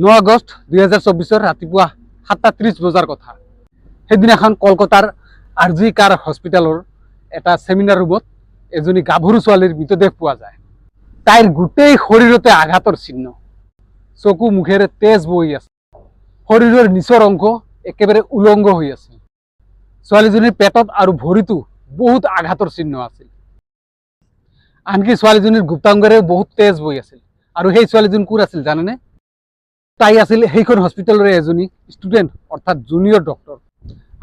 9 আগষ্ট 2024 ৰাতিপুৱা 7:30 বজাৰ কথা। সেইদিনাখন কলকাতাৰ RG কাৰ হস্পিটেলৰ এটা সেমিনাৰ ৰুমত এজনী গাভৰু ছোৱালীৰ মৃতদেহ পোৱা যায়। তাইৰ গোটেই শৰীৰতে আঘাতৰ চিহ্ন, চকু মুখেৰে তেজ বৈ আছে, শৰীৰৰ নিচৰ অংশ একেবাৰে উলংগ হৈ আছিল। ছোৱালীজনীৰ পেটত আৰু ভৰিতো বহুত আঘাতৰ চিহ্ন আছিল। আনকি ছোৱালীজনীৰ গুপ্তাংগৰেও বহুত তেজ বৈ আছিল। আৰু সেই ছোৱালীজনী কোন আছিল জানেনে? তাই আছিল সেইখন হস্পিটেলৰে এজনী ষ্টুডেণ্ট, অৰ্থাৎ জুনিয়ৰ ডক্টৰ।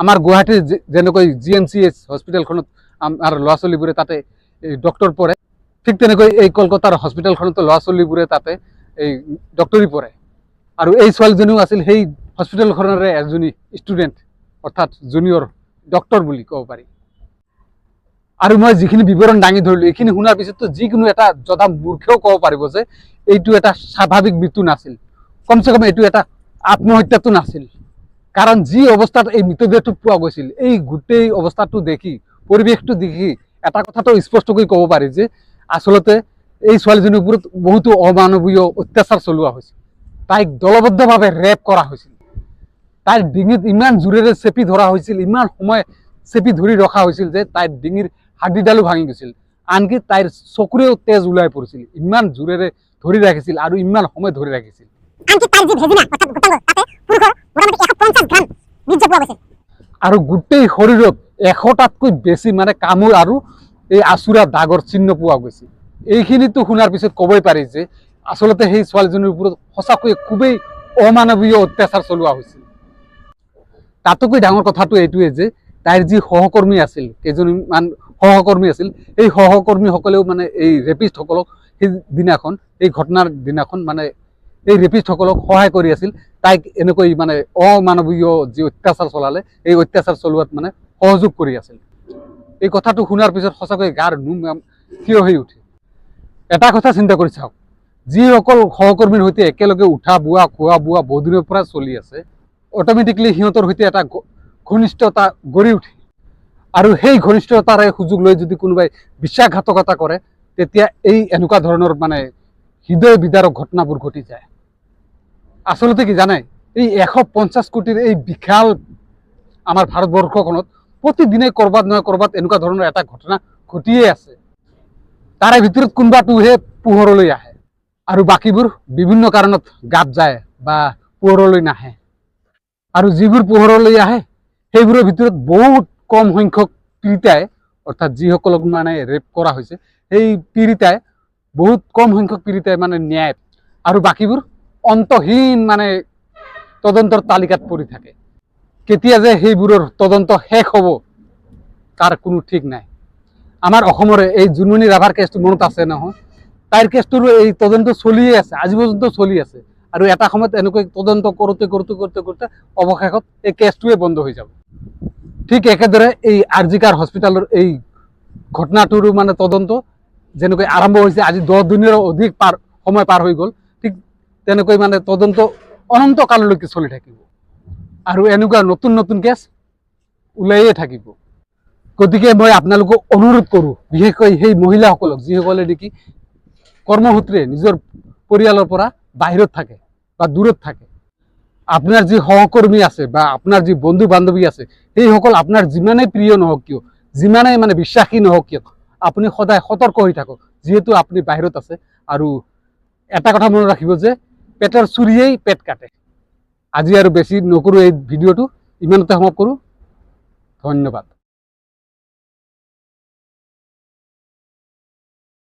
আমাৰ গুৱাহাটীৰ যেনেকৈ GNCH হস্পিটেলখনত আমাৰ ল'ৰা ছোৱালীবোৰে তাতে ডক্টৰ পঢ়ে, ঠিক তেনেকৈ এই কলকাতাৰ হস্পিটেলখনতো ল'ৰা ছোৱালীবোৰে তাতে এই ডক্টৰী পঢ়ে। আৰু এই ছোৱালীজনীও আছিল সেই হস্পিটেলখনৰে এজনী ষ্টুডেণ্ট, অৰ্থাৎ জুনিয়ৰ ডক্টৰ বুলি ক'ব পাৰি। আৰু মই যিখিনি বিৱৰণ দাঙি ধৰিলোঁ, এইখিনি শুনাৰ পিছততো যিকোনো এটা যথা মূৰ্খেও ক'ব পাৰিব যে এইটো এটা স্বাভাৱিক মৃত্যু নাছিল, কমচে কম এইটো এটা আত্মহত্যাটো নাছিল। কাৰণ যি অৱস্থাত এই মৃতদেহটো পোৱা গৈছিল, এই গোটেই অৱস্থাটো দেখি, পৰিৱেশটো দেখি এটা কথাটো স্পষ্টকৈ ক'ব পাৰি যে আচলতে এই ছোৱালীজনীৰ ওপৰত বহুতো অমানৱীয় অত্যাচাৰ চলোৱা হৈছিল। তাইক দলবদ্ধভাৱে ৰেপ কৰা হৈছিল। তাইৰ ডিঙিত ইমান জোৰেৰে চেপি ধৰা হৈছিল, ইমান সময় চেপি ধৰি ৰখা হৈছিল যে তাইৰ ডিঙিৰ হাৰ্ডিডালো ভাঙি গৈছিল। আনকি তাইৰ চকুৰেও তেজ ওলাই পৰিছিল, ইমান জোৰেৰে ধৰি ৰাখিছিল আৰু ইমান সময় ধৰি ৰাখিছিল। আৰু গোটেই শৰীৰত 100টাতকৈ বেছি মানে কামোৰ আৰু এই আচুৰা দাগৰ চিহ্ন পোৱা গৈছিল। এইখিনিতো শুনাৰ পিছত ক'বই পাৰি যে আচলতে সেই ছোৱালীজনীৰ ওপৰত সঁচাকৈয়ে খুবেই অমানৱীয় অত্যাচাৰ চলোৱা হৈছিল। তাতোকৈ ডাঙৰ কথাটো এইটোৱে যে তাইৰ যি সহকৰ্মী আছিল, কেইজনীমান সহকৰ্মী আছিল, এই সহকৰ্মীসকলেও মানে এই ৰেপিষ্টসকলক সেইদিনাখন, এই ঘটনাৰ দিনাখন মানে এই ৰেপিষ্টসকলক সহায় কৰি আছিল। তাইক এনেকৈ মানে অমানৱীয় যি অত্যাচাৰ চলালে, এই অত্যাচাৰ চলোৱাত মানে সহযোগ কৰি আছিল। এই কথাটো শুনাৰ পিছত সঁচাকৈ গাৰ নোম থিয় হৈ উঠে। এটা কথা চিন্তা কৰি চাওক, যিসকল সহকৰ্মীৰ সৈতে একেলগে উঠা বোৱা, খোৱা বোৱা বহুদিনৰ পৰা চলি আছে, অট'মেটিকলি সিহঁতৰ সৈতে এটা ঘনিষ্ঠতা গঢ়ি উঠে। আৰু সেই ঘনিষ্ঠতাৰে সুযোগ লৈ যদি কোনোবাই বিশ্বাসঘাতকতা কৰে, তেতিয়া এই এনেকুৱা ধৰণৰ মানে হৃদয় বিদাৰক ঘটনাবোৰ ঘটি যায়। আচলতে কি জানে, এই 150 কোটিৰ এই বিশাল আমাৰ ভাৰতবৰ্ষখনত প্ৰতিদিনে ক'ৰবাত নহয় ক'ৰবাত এনেকুৱা ধৰণৰ এটা ঘটনা ঘটিয়ে আছে। তাৰে ভিতৰত কোনোবাটোহে পোহৰলৈ আহে আৰু বাকীবোৰ বিভিন্ন কাৰণত গাত যায় বা পোহৰলৈ নাহে। আৰু যিবোৰ পোহৰলৈ আহে সেইবোৰৰ ভিতৰত বহুত কম সংখ্যক পীড়িতাই, অৰ্থাৎ যিসকলক মানে ৰেপ কৰা হৈছে, সেই পীড়িতাই বহুত কম সংখ্যক পীড়িতাই মানে ন্যায়, আৰু বাকীবোৰ অন্তহীন মানে তদন্তৰ তালিকাত পৰি থাকে। কেতিয়া যে সেইবোৰৰ তদন্ত শেষ হ'ব তাৰ কোনো ঠিক নাই। আমাৰ অসমৰে এই জুনমণি ৰাভাৰ কেছটো মনত আছে নহয়? তাইৰ কেছটোৰো এই তদন্ত চলিয়ে আছে, আজি পৰ্যন্ত চলি আছে। আৰু এটা সময়ত এনেকৈ তদন্ত কৰোঁতে কৰোঁতে কৰোঁতে কৰোঁতে অৱশেষত এই কেছটোৱে বন্ধ হৈ যাব। ঠিক একেদৰে এই RG কাৰ হস্পিটেলৰ এই ঘটনাটোৰো মানে তদন্ত যেনেকৈ আৰম্ভ হৈছে, আজি 10 দিনেৰো অধিক সময় পাৰ হৈ গ'ল, ঠিক তেনেকৈ মানে তদন্ত অনন্তকাললৈকে চলি থাকিব আৰু এনেকুৱা নতুন নতুন কেছ ওলাইয়ে থাকিব। গতিকে মই আপোনালোকক অনুৰোধ কৰোঁ, বিশেষকৈ সেই মহিলাসকলক যিসকলে নেকি কৰ্মসূত্ৰে নিজৰ পৰিয়ালৰ পৰা বাহিৰত থাকে বা দূৰত থাকে, আপোনাৰ যি সহকৰ্মী আছে বা আপোনাৰ যি বন্ধু বান্ধৱী আছে, সেইসকল আপোনাৰ যিমানেই প্ৰিয় নহওক কিয়, যিমানেই মানে বিশ্বাসী নহওক কিয়, আপুনি সদায় সতৰ্ক হৈ থাকক, যিহেতু আপুনি বাহিৰত আছে। আৰু এটা কথা মনত ৰাখিব যে পেটৰ চুৰিয়েই পেট কাটে। আজি আৰু বেছি নকৰোঁ, এই ভিডিঅ'টো ইমানতে সমাপ্ত কৰোঁ। ধন্যবাদ।